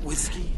whiskey?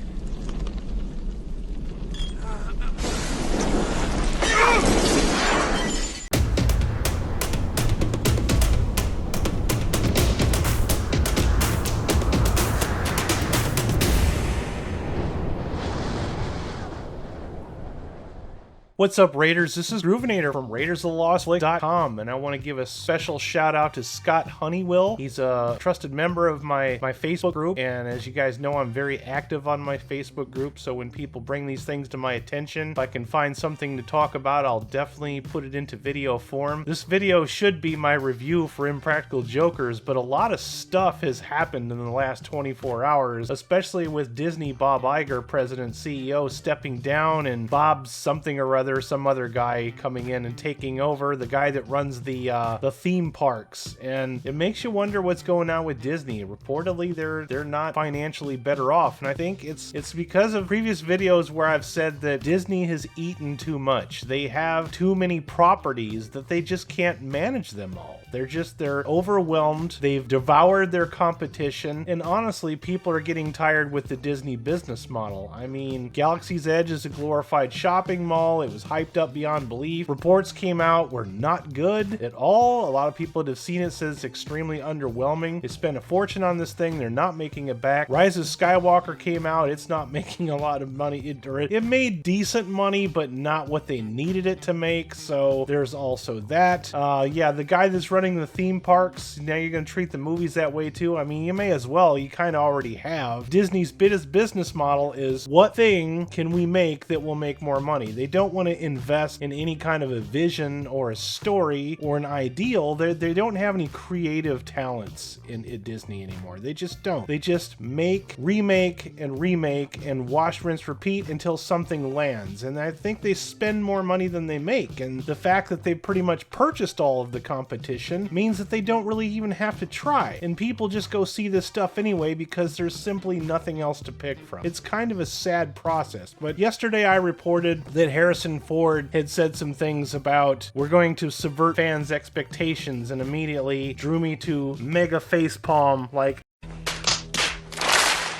What's up, Raiders? This is Groovinator from raidersofthelostflicks.com, and I want to give a special shout out to Scott Honeywell. He's a trusted member of my Facebook group, and as you guys know, I'm very active on my Facebook group, so when people bring these things to my attention, if I can find something to talk about, I'll definitely put it into video form. This video should be my review for Impractical Jokers, but a lot of stuff has happened in the last 24 hours, especially with Disney Bob Iger, President CEO, stepping down, and Bob something or other, some other guy coming in and taking over, the guy that runs the theme parks, and it makes you wonder what's going on with Disney. Reportedly, they're not financially better off, and I think it's because of previous videos where I've said that Disney has eaten too much. They have too many properties that they just can't manage them all. They're overwhelmed. They've devoured their competition, and honestly, people are getting tired with the Disney business model. I mean, Galaxy's Edge is a glorified shopping mall. It was hyped up beyond belief. Reports came out were not good at all. A lot of people that have seen it says it's extremely underwhelming. They spent a fortune on this thing. They're not making it back. Rise of Skywalker came out. It's not making a lot of money. It made decent money, but not what they needed it to make. So there's also that. Yeah, the guy that's running the theme parks, now you're going to treat the movies that way too. I mean, you may as well. You kind of already have. Disney's biggest business model is, what thing can we make that will make more money? They don't want to invest in any kind of a vision or a story or an ideal. They don't have any creative talents in Disney anymore. They just don't. They just remake and wash, rinse, repeat until something lands. And I think they spend more money than they make. And the fact that they pretty much purchased all of the competition means that they don't really even have to try. And people just go see this stuff anyway because there's simply nothing else to pick from. It's kind of a sad process. But yesterday I reported that Harrison Ford had said some things about, we're going to subvert fans' expectations, and immediately drew me to mega facepalm, like,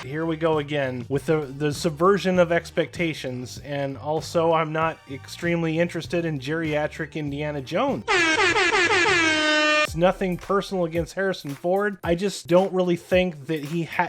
here we go again with the subversion of expectations. And also, I'm not extremely interested in geriatric Indiana Jones. It's nothing personal against Harrison Ford. I just don't really think that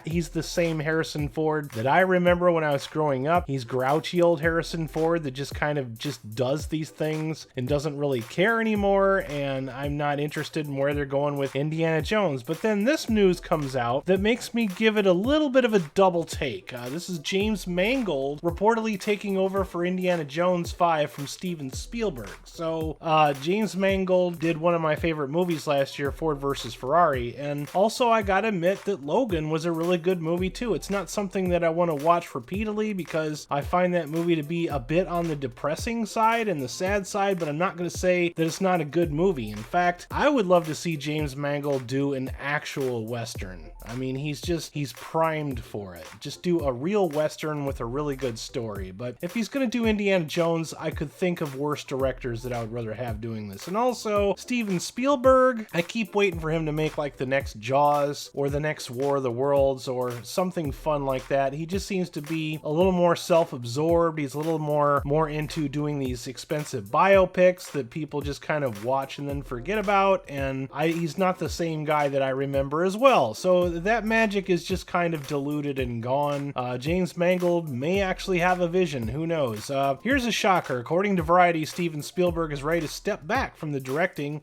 he's the same Harrison Ford that I remember when I was growing up. He's grouchy old Harrison Ford that just kind of just does these things and doesn't really care anymore, and I'm not interested in where they're going with Indiana Jones. But then this news comes out that makes me give it a little bit of a double take. This is James Mangold reportedly taking over for Indiana Jones 5 from Steven Spielberg. So James Mangold did one of my favorite movies last year, Ford versus Ferrari, and also I gotta admit that Logan was a really good movie too. It's not something that I want to watch repeatedly because I find that movie to be a bit on the depressing side and the sad side, but I'm not going to say that it's not a good movie. In fact, I would love to see James Mangold do an actual Western. I mean, he's primed for it. Just do a real Western with a really good story. But if he's going to do Indiana Jones, I could think of worse directors that I would rather have doing this. And also, Steven Spielberg, I keep waiting for him to make like the next Jaws or the next War of the Worlds or something fun like that. He just seems to be a little more self-absorbed. He's a little more into doing these expensive biopics that people just kind of watch and then forget about. And he's not the same guy that I remember as well. So that magic is just kind of diluted and gone. James Mangold may actually have a vision. Who knows? Here's a shocker. According to Variety, Steven Spielberg is ready to step back from directing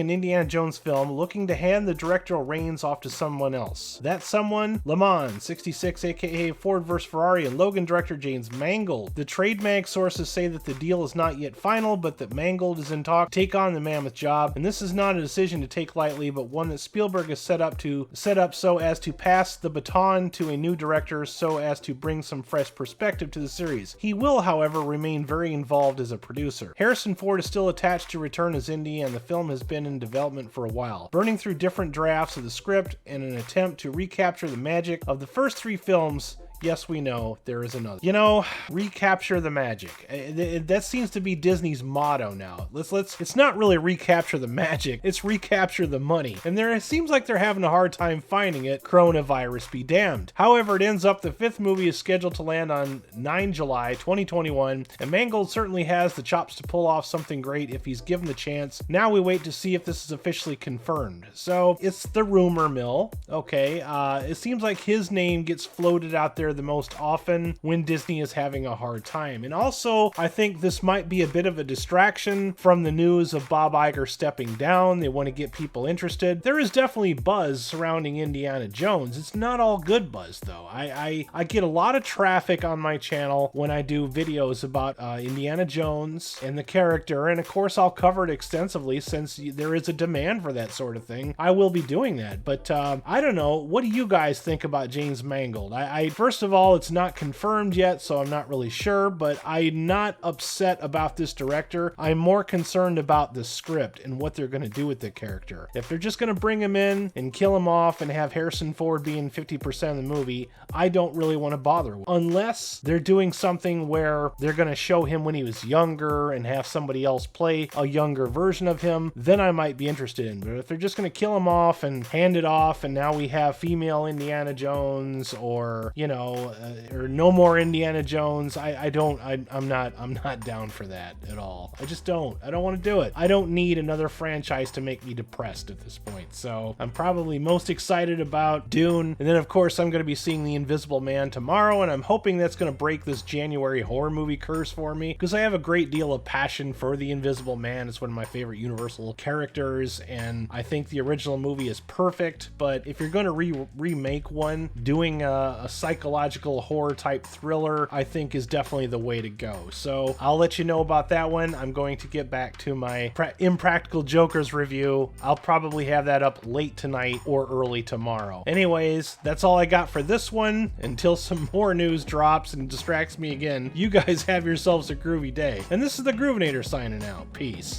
an Indiana Jones film, looking to hand the directorial reins off to someone else. That someone, Le Mans 66, aka Ford vs. Ferrari, and Logan director James Mangold. The trade mag sources say that the deal is not yet final, but that Mangold is in talk to take on the mammoth job, and this is not a decision to take lightly, but one that Spielberg has set up so as to pass the baton to a new director, so as to bring some fresh perspective to the series. He will, however, remain very involved as a producer. Harrison Ford is still attached to return as Indy, and the film has been in development for a while, burning through different drafts of the script in an attempt to recapture the magic of the first three films. Yes, we know there is another. You know, recapture the magic. That seems to be Disney's motto now. It's not really recapture the magic, it's recapture the money. And it seems like they're having a hard time finding it, coronavirus be damned. However, it ends up the 5th movie is scheduled to land on 9 July 2021, and Mangold certainly has the chops to pull off something great if he's given the chance. Now we wait to see if this is officially confirmed. So it's the rumor mill, okay? It seems like his name gets floated out there the most often when Disney is having a hard time. And also, I think this might be a bit of a distraction from the news of Bob Iger stepping down. They want to get people interested. There is definitely buzz surrounding Indiana Jones. It's not all good buzz, though. I get a lot of traffic on my channel when I do videos about Indiana Jones and the character, and of course I'll cover it extensively since there is a demand for that sort of thing. I will be doing that, but I don't know. What do you guys think about James Mangold? First of all, it's not confirmed yet, so I'm not really sure, but I'm not upset about this director. I'm more concerned about the script and what they're going to do with the character. If they're just going to bring him in and kill him off and have Harrison Ford being 50% of the movie, I don't really want to bother with. Unless they're doing something where they're going to show him when he was younger and have somebody else play a younger version of him, then I might be interested in. But if they're just going to kill him off and hand it off, and now we have female Indiana Jones, or you know, or no more Indiana Jones, I'm not down for that at all. I just don't. I don't want to do it. I don't need another franchise to make me depressed at this point. So I'm probably most excited about Dune, and then of course I'm going to be seeing The Invisible Man tomorrow, and I'm hoping that's going to break this January horror movie curse for me, because I have a great deal of passion for The Invisible Man. It's one of my favorite Universal characters, and I think the original movie is perfect. But if you're going to remake one, doing a psychological horror type thriller, I think is definitely the way to go. So I'll let you know about that one. I'm going to get back to my Impractical Jokers review. I'll probably have that up late tonight or early tomorrow. Anyways, that's all I got for this one. Until some more news drops and distracts me again, you guys have yourselves a groovy day. And this is the Groovinator signing out. Peace.